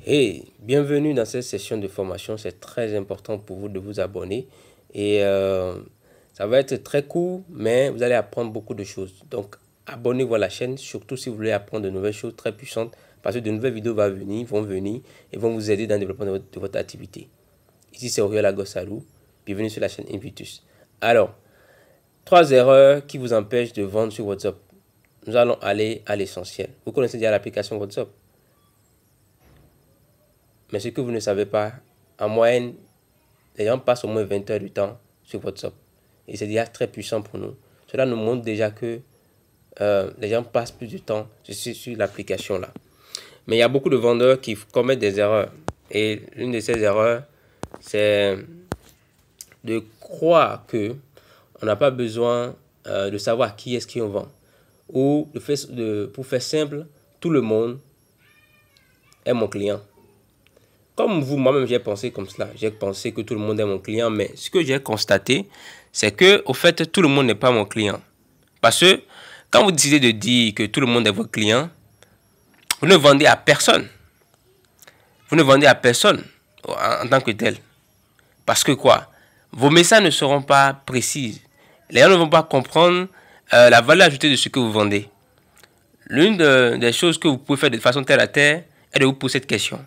Hey, bienvenue dans cette session de formation. C'est très important pour vous de vous abonner. Et ça va être très court, mais vous allez apprendre beaucoup de choses. Donc, abonnez-vous à la chaîne, surtout si vous voulez apprendre de nouvelles choses très puissantes. Parce que de nouvelles vidéos vont venir et vont vous aider dans le développement de votre activité. Ici, c'est Oriol Agosarou. Bienvenue sur la chaîne Invitus. Alors, 3 erreurs qui vous empêchent de vendre sur WhatsApp. Nous allons aller à l'essentiel. Vous connaissez déjà l'application WhatsApp. Mais ce que vous ne savez pas, en moyenne, les gens passent au moins 20 heures de temps sur WhatsApp. Et c'est déjà très puissant pour nous. Cela nous montre déjà que les gens passent plus de temps sur l'application là. Mais il y a beaucoup de vendeurs qui commettent des erreurs. Et l'une de ces erreurs, c'est de croire que on n'a pas besoin de savoir qui est-ce qu'on vend. Ou pour faire simple, tout le monde est mon client. Comme vous, moi-même, j'ai pensé comme cela. J'ai pensé que tout le monde est mon client. Mais ce que j'ai constaté, c'est que, au fait, tout le monde n'est pas mon client. Parce que, quand vous décidez de dire que tout le monde est votre client, vous ne vendez à personne. Vous ne vendez à personne en tant que tel. Parce que quoi? Vos messages ne seront pas précis. Les gens ne vont pas comprendre la valeur ajoutée de ce que vous vendez. L'une des choses que vous pouvez faire de façon terre à terre est de vous poser cette question.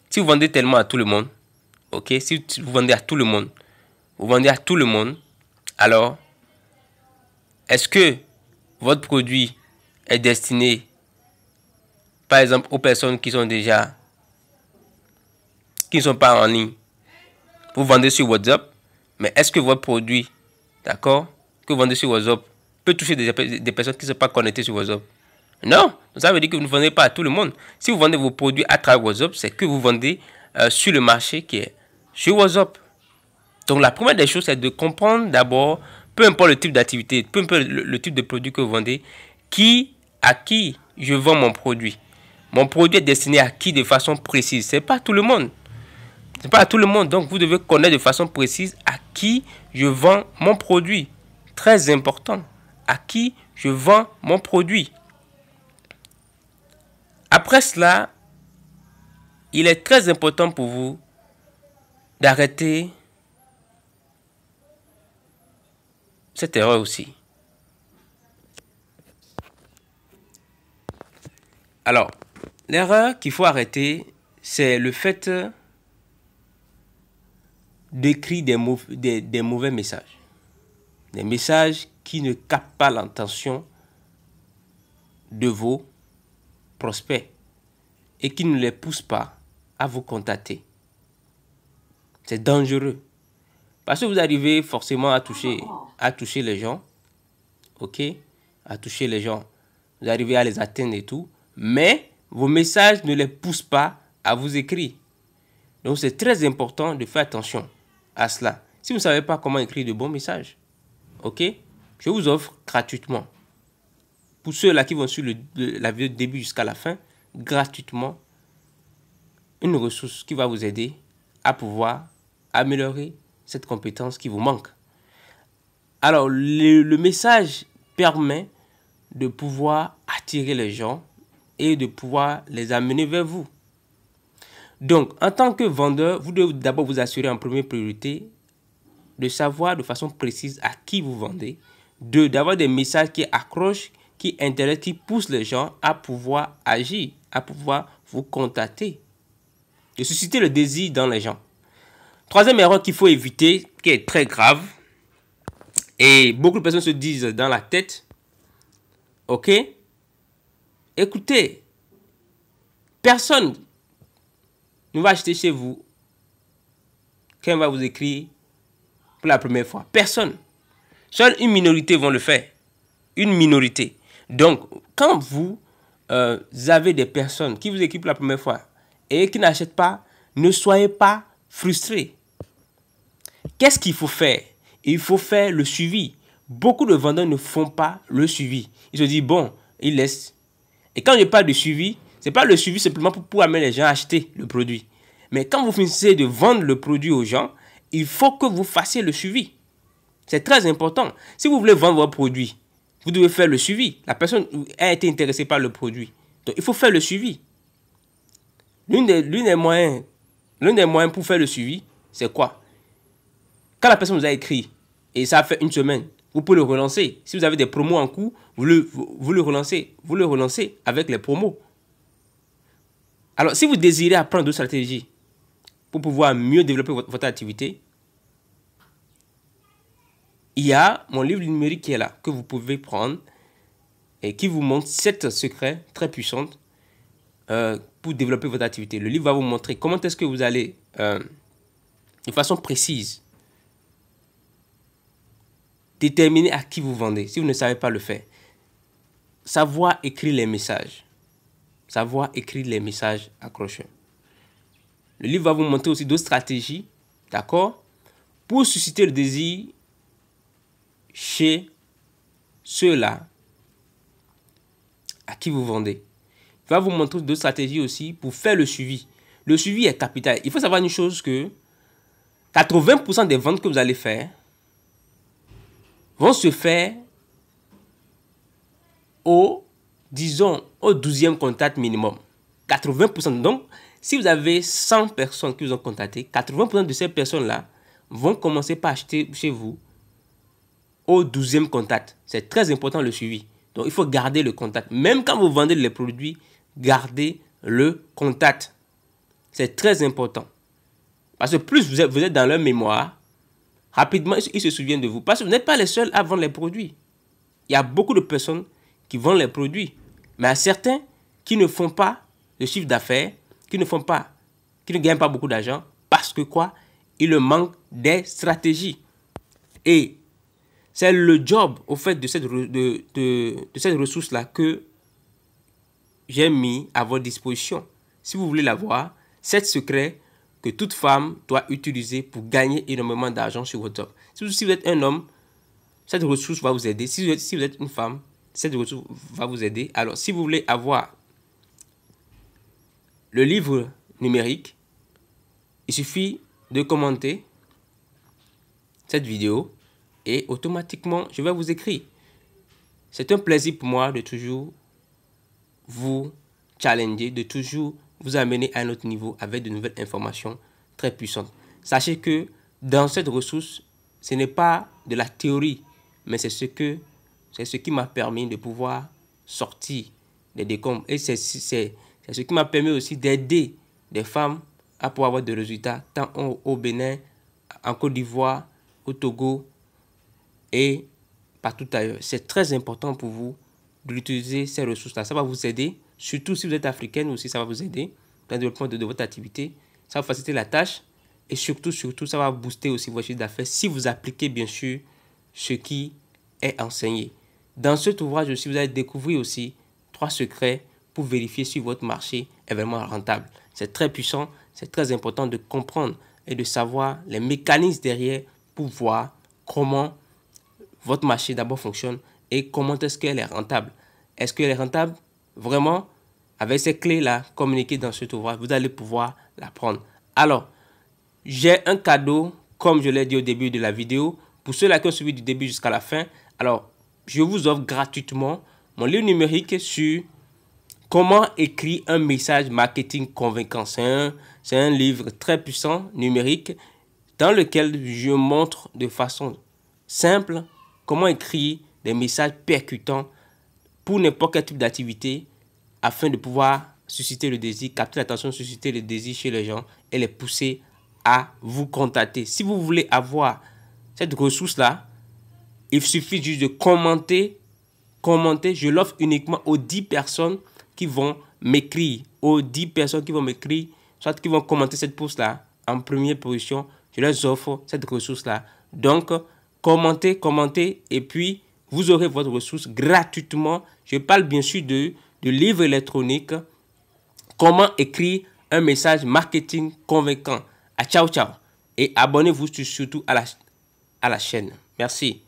Si vous vendez tellement à tout le monde, ok, si vous vendez à tout le monde, vous vendez à tout le monde, alors, est-ce que votre produit est destiné, par exemple, aux personnes qui sont déjà, qui ne sont pas en ligne? Vous vendez sur WhatsApp, mais est-ce que votre produit, d'accord, que vous vendez sur WhatsApp, peut toucher des personnes qui ne sont pas connectées sur WhatsApp? Non, ça veut dire que vous ne vendez pas à tout le monde. Si vous vendez vos produits à travers WhatsApp, c'est que vous vendez sur le marché qui est sur WhatsApp. Donc la première des choses, c'est de comprendre d'abord, peu importe le type d'activité, peu importe le type de produit que vous vendez, à qui je vends mon produit. Mon produit est destiné à qui de façon précise. Ce n'est pas tout le monde. C'est pas à tout le monde. Donc vous devez connaître de façon précise à qui je vends mon produit. Très important. À qui je vends mon produit. Après cela, il est très important pour vous d'arrêter cette erreur aussi. Alors, l'erreur qu'il faut arrêter, c'est le fait d'écrire des mauvais messages. Des messages qui ne captent pas l'intention de vos prospects et qui ne les poussent pas à vous contacter. C'est dangereux. Parce que vous arrivez forcément à toucher les gens. Ok? À toucher les gens. Vous arrivez à les atteindre et tout. Mais vos messages ne les poussent pas à vous écrire. Donc c'est très important de faire attention à cela. Si vous ne savez pas comment écrire de bons messages, ok? Je vous offre gratuitement. Pour ceux-là qui vont suivre la vidéo du début jusqu'à la fin, gratuitement, une ressource qui va vous aider à pouvoir améliorer cette compétence qui vous manque. Alors, le message permet de pouvoir attirer les gens et de pouvoir les amener vers vous. Donc, en tant que vendeur, vous devez d'abord vous assurer en première priorité de savoir de façon précise à qui vous vendez, d'avoir des messages qui accrochent, qui intéressent, qui poussent les gens à pouvoir agir, à pouvoir vous contacter, de susciter le désir dans les gens. Troisième erreur qu'il faut éviter, qui est très grave, et beaucoup de personnes se disent dans la tête, ok, écoutez, personne ne va acheter chez vous quand on va vous écrire pour la première fois. Personne. Seule une minorité vont le faire. Une minorité. Donc, quand vous avez des personnes qui vous écrivent pour la première fois et qui n'achètent pas, ne soyez pas frustrés. Qu'est-ce qu'il faut faire? Il faut faire le suivi. Beaucoup de vendeurs ne font pas le suivi. Ils se disent, bon, ils laissent. Et quand je parle de suivi, ce n'est pas le suivi simplement pour amener les gens à acheter le produit. Mais quand vous finissez de vendre le produit aux gens, il faut que vous fassiez le suivi. C'est très important. Si vous voulez vendre votre produit, vous devez faire le suivi. La personne a été intéressée par le produit. Donc, il faut faire le suivi. L'un des moyens pour faire le suivi, c'est quoi? Quand la personne vous a écrit, et ça a fait une semaine, vous pouvez le relancer. Si vous avez des promos en cours, vous le relancez. Vous le relancez avec les promos. Alors, si vous désirez apprendre d'autres stratégies pour pouvoir mieux développer votre activité, il y a mon livre numérique qui est là, que vous pouvez prendre et qui vous montre 7 secrets très puissants pour développer votre activité. Le livre va vous montrer comment est-ce que vous allez, de façon précise, déterminer à qui vous vendez, si vous ne savez pas le faire. Savoir écrire les messages. Savoir écrire les messages accrocheurs. Le livre va vous montrer aussi d'autres stratégies, d'accord, pour susciter le désir chez ceux-là à qui vous vendez. Il va vous montrer d'autres stratégies aussi pour faire le suivi. Le suivi est capital. Il faut savoir une chose que 80% des ventes que vous allez faire vont se faire disons, au 12e contact minimum. 80%. Donc, si vous avez 100 personnes qui vous ont contacté, 80% de ces personnes-là vont commencer par acheter chez vous au 12e contact. C'est très important le suivi. Donc, il faut garder le contact. Même quand vous vendez les produits, gardez le contact. C'est très important. Parce que plus vous êtes dans leur mémoire, rapidement, ils se souviennent de vous. Parce que vous n'êtes pas les seuls à vendre les produits. Il y a beaucoup de personnes qui vendent les produits. Mais à certains qui ne font pas de chiffre d'affaires, qui ne gagnent pas beaucoup d'argent, parce que quoi? Il leur manque des stratégies. Et c'est le job, au fait, de cette ressource-là que j'ai mis à votre disposition. Si vous voulez l'avoir, 7 secrets que toute femme doit utiliser pour gagner énormément d'argent sur votre job. Si vous êtes un homme, cette ressource va vous aider. Si vous êtes une femme, cette ressource va vous aider. Alors, si vous voulez avoir le livre numérique, il suffit de commenter cette vidéo et automatiquement, je vais vous écrire. C'est un plaisir pour moi de toujours vous challenger, de toujours vous amener à un autre niveau avec de nouvelles informations très puissantes. Sachez que dans cette ressource, ce n'est pas de la théorie, mais c'est ce qui m'a permis de pouvoir sortir des décombres. Et c'est ce qui m'a permis aussi d'aider des femmes à pouvoir avoir des résultats, tant au Bénin, en Côte d'Ivoire, au Togo et partout ailleurs. C'est très important pour vous d'utiliser ces ressources-là. Ça va vous aider, surtout si vous êtes africaine aussi, ça va vous aider dans le développement de votre activité. Ça va faciliter la tâche et surtout, ça va booster aussi votre chiffre d'affaires si vous appliquez bien sûr ce qui est enseigné. Dans cet ouvrage aussi, vous allez découvrir aussi 3 secrets pour vérifier si votre marché est vraiment rentable. C'est très puissant, c'est très important de comprendre et de savoir les mécanismes derrière pour voir comment votre marché d'abord fonctionne et comment est-ce qu'elle est rentable. Est-ce qu'elle est rentable? Vraiment, avec ces clés-là communiquées dans cet ouvrage, vous allez pouvoir l'apprendre. Alors, j'ai un cadeau, comme je l'ai dit au début de la vidéo, pour ceux-là qui ont suivi du début jusqu'à la fin. Alors, je vous offre gratuitement mon livre numérique sur comment écrire un message marketing convaincant. C'est un livre très puissant, numérique, dans lequel je montre de façon simple comment écrire des messages percutants pour n'importe quel type d'activité afin de pouvoir susciter le désir, capter l'attention, susciter le désir chez les gens et les pousser à vous contacter. Si vous voulez avoir cette ressource-là, il suffit juste de commenter. Je l'offre uniquement aux 10 personnes qui vont m'écrire. Aux 10 personnes qui vont m'écrire, soit qui vont commenter cette post-là en première position, je leur offre cette ressource-là. Donc, commentez et puis vous aurez votre ressource gratuitement. Je parle bien sûr de livres électroniques. Comment écrire un message marketing convaincant. Ciao, ciao. Et abonnez-vous surtout à la chaîne. Merci.